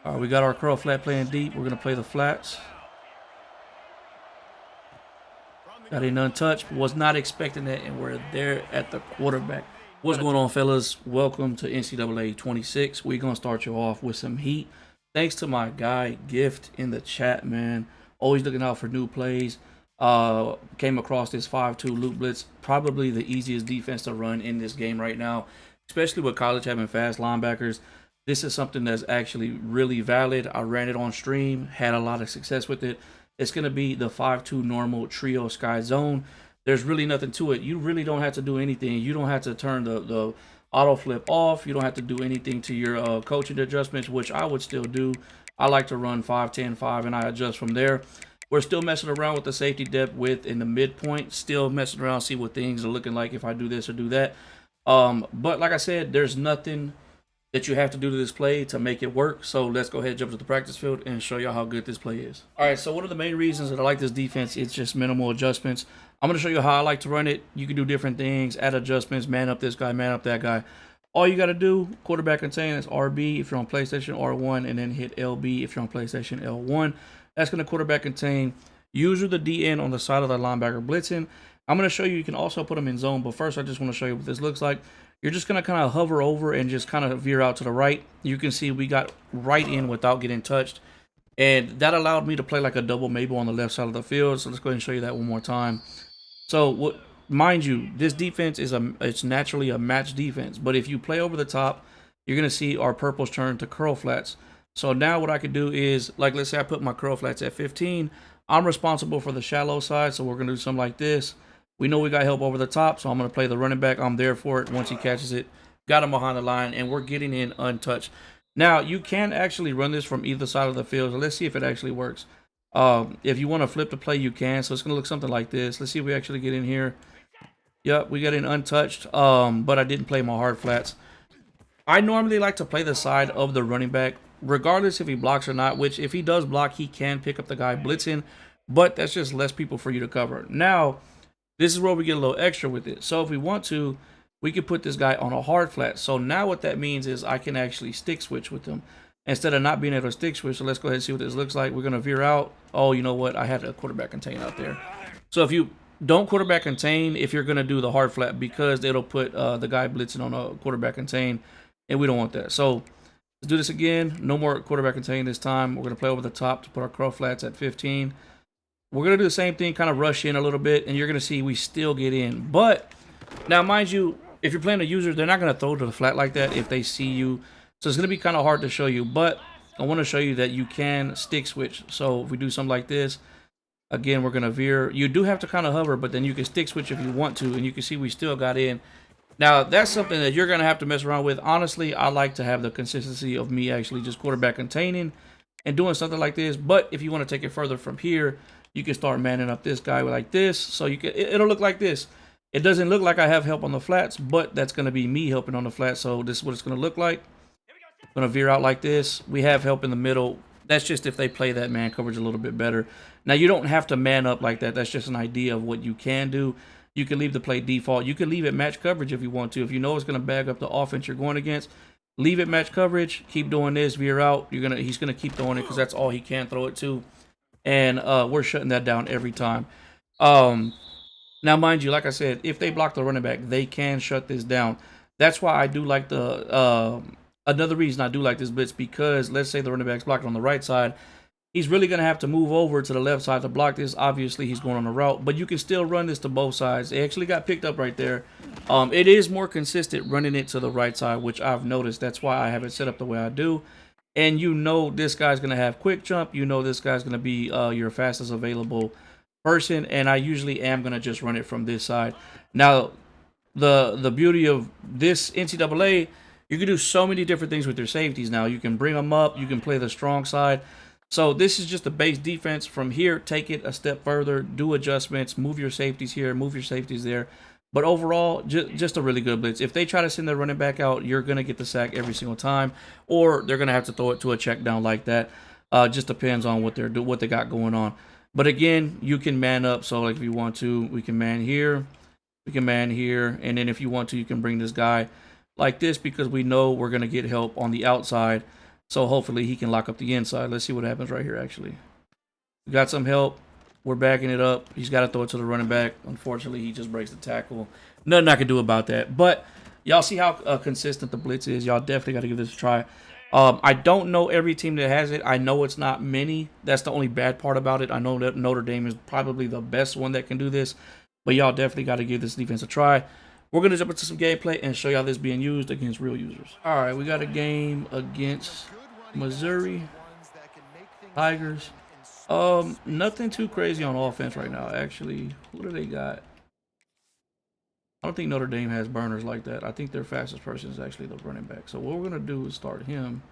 All right, we got our curl flat playing deep. We're going to play the flats. Got an untouched. Was not expecting that, and we're there at the quarterback. What's going on, fellas? Welcome to NCAA 26. We're going to start you off with some heat. Thanks to my guy, Gift, in the chat, man. Always looking out for new plays. Came across this 5-2 loop blitz. Probably the easiest defense to run in this game right now, especially with college having fast linebackers. This is something that's actually really valid. I ran it on stream, had a lot of success with it. It's going to be the 5-2 normal trio sky zone. There's really nothing to it. You really don't have to do anything. You don't have to turn the auto flip off. You don't have to do anything to your coaching adjustments, which I would still do. I like to run 5-10-5 and I adjust from there. We're still messing around with the safety depth width in the midpoint. Still messing around, see what things are looking like if I do this or do that. But like I said, there's nothing that you have to do to this play to make it work. So let's go ahead and jump to the practice field and show you how good this play is. All right, so one of the main reasons that I like this defense is just minimal adjustments. I'm going to show you how I like to run it. You can do different things, add adjustments, man up this guy, man up that guy. All you got to do, quarterback contain is RB if you're on PlayStation, R1, and then hit LB if you're on PlayStation, L1. That's going to quarterback contain. User the DN on the side of the linebacker blitzing. I'm going to show you can also put them in zone, but first I just want to show you what this looks like. You're just going to kind of hover over and just kind of veer out to the right. You can see we got right in without getting touched. And that allowed me to play like a double Mabel on the left side of the field. So let's go ahead and show you that one more time. So mind you, this defense it's naturally a match defense. But if you play over the top, you're going to see our purples turn to curl flats. So now what I could do is, like let's say I put my curl flats at 15. I'm responsible for the shallow side. So we're going to do something like this. We know we got help over the top, so I'm going to play the running back. I'm there for it once he catches it. Got him behind the line, and we're getting in untouched. Now, you can actually run this from either side of the field, so let's see if it actually works. If you want to flip the play, you can, so it's going to look something like this. Let's see if we actually get in here. Yep, we got in untouched, but I didn't play my hard flats. I normally like to play the side of the running back, regardless if he blocks or not, which if he does block, he can pick up the guy blitzing, but that's just less people for you to cover. Now, this is where we get a little extra with it. So if we want to, we can put this guy on a hard flat. So now what that means is I can actually stick switch with him instead of not being able to stick switch. So let's go ahead and see what this looks like. We're going to veer out. Oh, you know what? I had a quarterback contain out there. So if you don't quarterback contain, if you're going to do the hard flat, because it'll put the guy blitzing on a quarterback contain, and we don't want that. So let's do this again. No more quarterback contain this time. We're going to play over the top to put our curl flats at 15. We're going to do the same thing, kind of rush in a little bit, and you're going to see we still get in. But, now mind you, if you're playing a user, they're not going to throw to the flat like that if they see you. So it's going to be kind of hard to show you. But I want to show you that you can stick switch. So if we do something like this, again, we're going to veer. You do have to kind of hover, but then you can stick switch if you want to, and you can see we still got in. Now, that's something that you're going to have to mess around with. Honestly, I like to have the consistency of me actually just quarterback containing and doing something like this. But if you want to take it further from here, you can start manning up this guy like this. So you can, it'll look like this. It doesn't look like I have help on the flats, but that's going to be me helping on the flats. So this is what it's going to look like. I'm going to veer out like this. We have help in the middle. That's just if they play that man coverage a little bit better. Now, you don't have to man up like that. That's just an idea of what you can do. You can leave the play default. You can leave it match coverage if you want to. If you know it's going to bag up the offense you're going against, leave it match coverage. Keep doing this. Veer out. He's going to keep throwing it because that's all he can throw it to. And we're shutting that down every time. Now, mind you, like I said, if they block the running back, they can shut this down. That's why I do like the another reason I do like this blitz, because let's say the running back's blocked on the right side. He's really going to have to move over to the left side to block this. Obviously, he's going on the route, but you can still run this to both sides. It actually got picked up right there. It is more consistent running it to the right side, which I've noticed. That's why I have it set up the way I do. And you know this guy's going to have quick jump. You know this guy's going to be your fastest available person. And I usually am going to just run it from this side. Now, the beauty of this NCAA, you can do so many different things with your safeties now. You can bring them up. You can play the strong side. So this is just the base defense. From here, take it a step further. Do adjustments. Move your safeties here. Move your safeties there. But overall, just a really good blitz. If they try to send their running back out, you're going to get the sack every single time. Or they're going to have to throw it to a check down like that. Just depends on what they got going on. But again, you can man up. So like if you want to, we can man here. We can man here. And then if you want to, you can bring this guy like this, because we know we're going to get help on the outside. So hopefully he can lock up the inside. Let's see what happens right here, actually. We got some help. We're backing it up. He's got to throw it to the running back. Unfortunately, he just breaks the tackle. Nothing I can do about that. But y'all see how consistent the blitz is. Y'all definitely got to give this a try. I don't know every team that has it. I know it's not many. That's the only bad part about it. I know that Notre Dame is probably the best one that can do this. But y'all definitely got to give this defense a try. We're going to jump into some gameplay and show y'all this being used against real users. All right, we got a game against Missouri Tigers. Nothing too crazy on offense right now, actually. Who do they got? I don't think Notre Dame has burners like that. I think their fastest person is actually the running back. So what we're going to do is start him.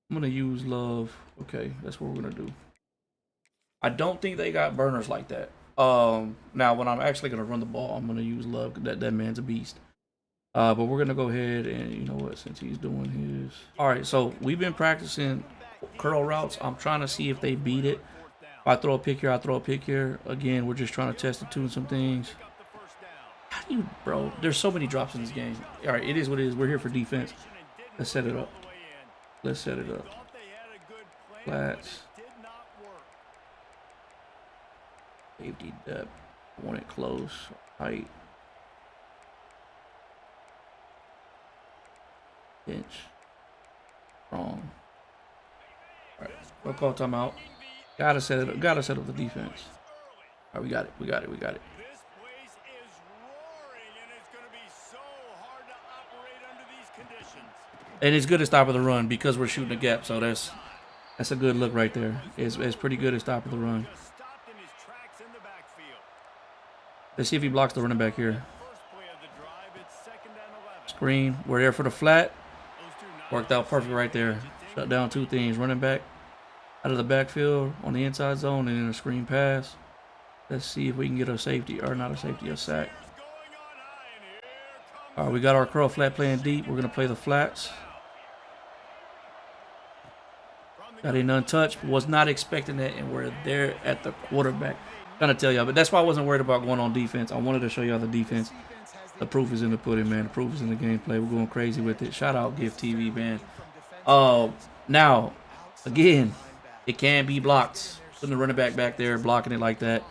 I'm going to use Love. Okay, that's what we're going to do. I don't think they got burners like that. Now, when I'm actually going to run the ball, I'm going to use Love. That man's a beast. But we're going to go ahead and, you know what, since he's doing his. All right, so we've been practicing curl routes. I'm trying to see if they beat it. If I throw a pick here, I throw a pick here. Again, we're just trying to test and tune some things. How do you, bro? There's so many drops in this game. All right, it is what it is. We're here for defense. Let's set it up. Let's set it up. Flats. Safety depth. I want it close. Tight. Pinch. Wrong. All right. We'll call timeout. Gotta set it up. Gotta set up the defense. All right, we got it. We got it. We got it. This place is roaring, and it's going to be so hard to operate under these conditions. And it's good at stopping the run because we're shooting a gap. So that's a good look right there. It's pretty good at stopping the run. Let's see if he blocks the running back here. Screen. We're there for the flat. Worked out perfect right there. Shut down two things. Running back out of the backfield on the inside zone and then a screen pass. Let's see if we can get a safety, or not a safety, a sack. All right, we got our curl flat playing deep. We're going to play the flats. Got an untouched. Was not expecting that, and we're there at the quarterback. Trying to tell y'all, but that's why I wasn't worried about going on defense. I wanted to show y'all the defense. The proof is in the pudding, man. The proof is in the gameplay. We're going crazy with it. Shout out Gift TV, man. Now, again, it can be blocked. Putting the running back there, blocking it like that.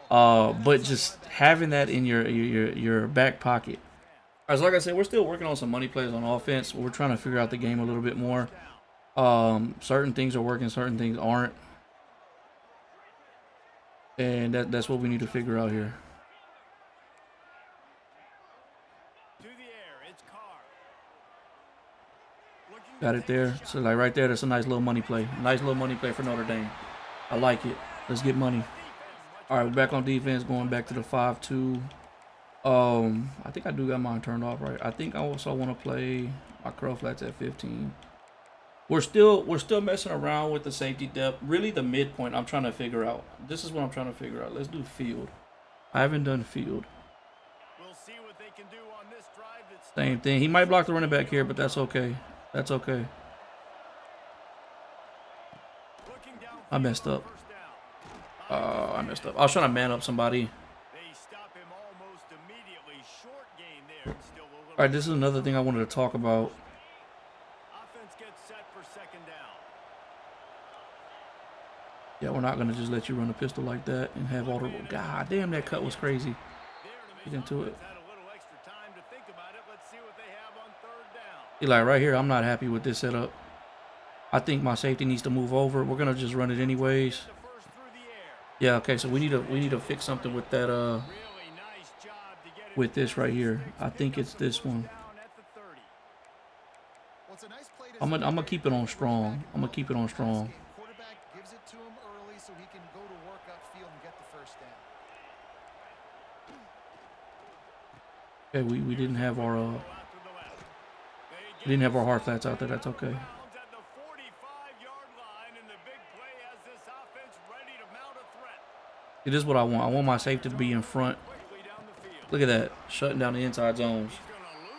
But just having that in your back pocket. All right, so like I said, we're still working on some money plays on offense. We're trying to figure out the game a little bit more. Certain things are working, certain things aren't. And that's what we need to figure out here. Got it there. So like right there, that's a nice little money play. Nice little money play for Notre Dame. I like it. Let's get money. All right, we're back on defense, going back to the 5-2. I think I do got mine turned off, right? I think I also want to play my curl flats at 15. We're still messing around with the safety depth. Really, the midpoint I'm trying to figure out. This is what I'm trying to figure out. Let's do field. I haven't done field. We'll see what they can do on this drive. Same thing. He might block the running back here, but that's okay. That's okay. I messed up. I messed up. I was trying to man up somebody. All right, this is another thing I wanted to talk about. Yeah, we're not going to just let you run a pistol like that and have all the... God damn, that cut was crazy. Get into it. Eli, right here, I'm not happy with this setup. I think my safety needs to move over. We're going to just run it anyways. Yeah, okay, so we need to fix something with that, with this right here. I think it's this one. I'm gonna keep it on strong. I'm going to keep it on strong. Okay, we didn't have our hard flats out there. That's okay. It is what I want. I want my safety to be in front. Look at that, shutting down the inside zones.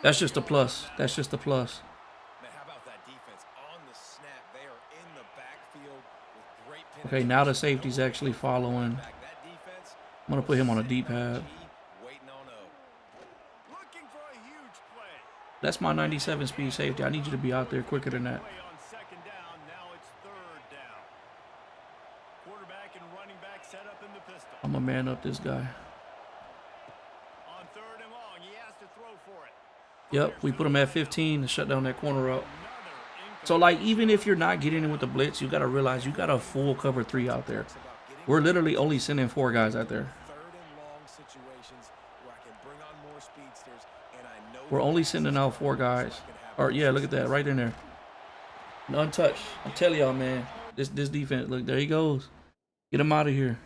That's just a plus. That's just a plus. Okay, now the safety's actually following. I'm gonna put him on a deep pad. That's my 97 speed safety. I need you to be out there quicker than that. quarterback and running back set up in the pistol. I'm a man up this guy. On 3rd and long, he has to throw for it. Yep, we put him at 15 to shut down that corner route. So, like, even if you're not getting in with the blitz, you got to realize you got a full cover 3 out there. We're literally only sending 4 guys out there. We're only sending out 4 guys. Or, yeah, look at that. Right in there. Untouched. I'm telling y'all, man. This defense, look, there he goes. Get him out of here.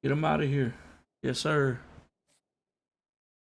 Get him out of here. Yes, sir.